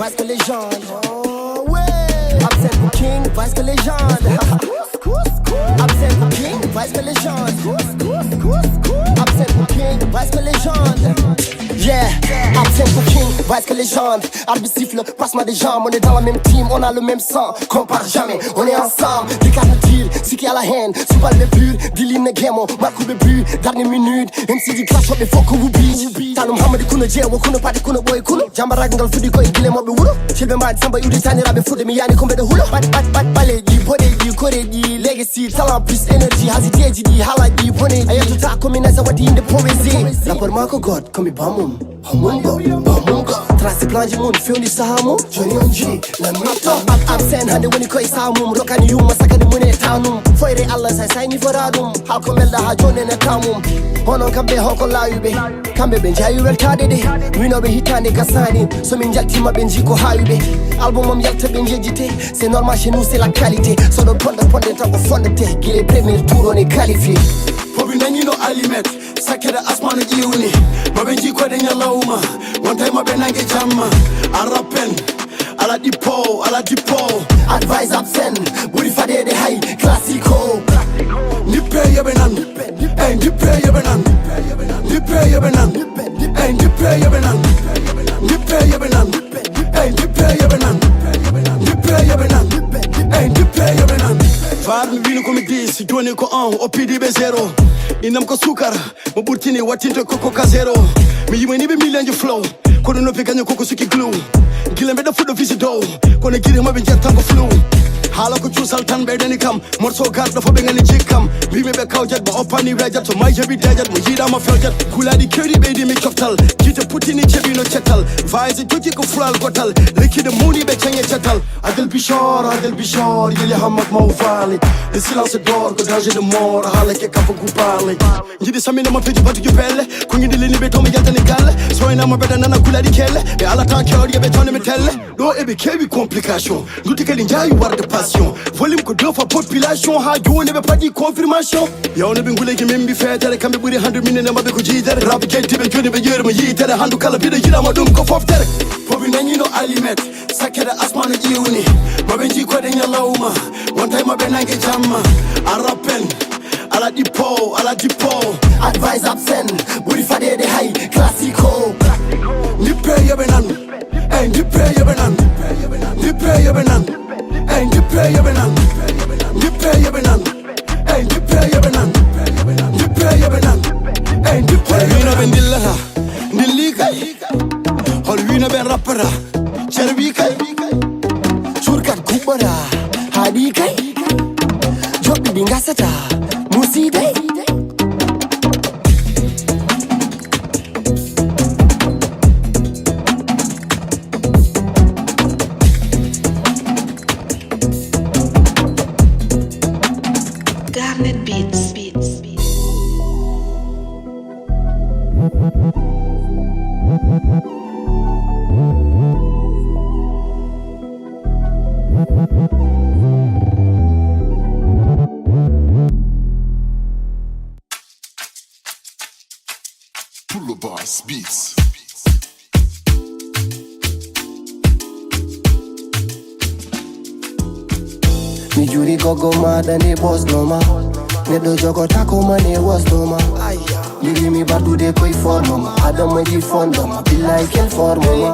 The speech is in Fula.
vice que légende. Oh ouais. Absen the king, vice que légende. Absen the king, vice que légende. Absen the king, vice que légende. Yeah, Absen the king, vice que légende. Arbitre siffle, passe-moi des jambes. On est dans la même team, on a le même sang. Compare jamais, on est ensemble. Des cartes de deal, si qui a la haine. Sous balle de pur, Dili ne game, Marco de but. Dernière minute, MC di clash up, il faut qu'on vous beat. Tanum hamadi kuna jewa, kuna party kuna boy kuna. Jambara ngal fudi ko igile mobe wuro. Chilbe mad samba yudi tani rabe fude mi yani kumbe de hulo. Bat baleji, bodeji, kodeji, legacy, talent plus energy, haziteji di halaji, boneji. Ayato ta kominaza wadi in the poesy. Rapport Marco God, komi bamum. Hamungo, bamungo. Trasi planji mun, fiundi sahamu. Johnny Onji, la mito. Absen hande wani koi samum. Rokani yum, masakani mune tanum. Foire Allah sai ni foradum. Halko melda ha jone ne kamum. Honon kambe hoko layube. Kambe ben jayu weltade de. Winobe hitane gasani. So min jaltima ben jiko hayube. Albumum yalta ben jejite. C'est normal chez nous, c'est la qualité. So don't ponde tango fondete. Gile premier tour on est qualifié. Pobi nani no alimet. Sakeda asmanu jiuni. Mabenji kwa denya lauma. One time mabenange jamma. Arapen. Ala dipo. Advise Absen. Buri fade de high. Classico. Nipe yebenan. Hey, nipe yebenan. Nipe yebenan. Hey, nipe yebenan. Nipe yebenan. Hey, nipe yebenan. Nipe yebenan. Hey, nipe yebenan. Far mi vino come disi, joni ko o pidi be zero. Inam ko sukara, mo burtini watinte koko ka zero. Mi yimeni be million flow, kono no peganyo koko suki glue. Gilembe da fudo visido, kono giri mo be jettango flow. Hala ko chusal tan be deni kam, morso gat do fo be ngani jikam. Bi me be kawjet ba opani rejat so my jebi dejat mo yida ma feljet. Kuladi kedi Ɓeydi mi choftal, jite putini chebi no chetal. Vaise joki ko fulal gotal, leki de muni be chenge chetal. Adel bishor, yeli hamak ma ufali. Le silence d'or, que danger de mort, hala ke kapo kupali. Njidi samina ma peji batu pelle, kungindi lini be tomi yalta ni galle. Soina ma beda nana kuladi kelle, be ala tan kyori ye be tone me telle. Do ebe kebi complication, nuti keli njayi war de passion. Volume ko do for population, ha jo ne be pas di confirmation. Yaw ne be ngule ki membi fetere, kambe buri 100 minute ma be ko jitere. Rap genti be joni be yere ma yitere, handu kala bida yida ma dum ko foftere. Pobi nani no alimet, sakeda asmanu jiuni. Mabenji kwa denya lauma, one time mabenange jamma. Arapen, ala dipo. Advise Absen. Buri fade de high. Classico. Nipe yebenan. Hey, nipe yebenan. Nipe yebenan. Hey, nipe yebenan. Nipe yebenan. Hey, nipe yebenan. Nipe yebenan. Hey, nipe yebenan. Wino ben dillaha, dillika. Hol wino ben rappera, cherbika. Surkat kubara. Hadi kai. Jobi dingasata. Muside. Boss Beats. Mi juri gogo ma dane boss noma. Ne do jogo tako mane was noma. Lili mi bardu de koi forma. Adam ma di fondoma. Billahi kel forma.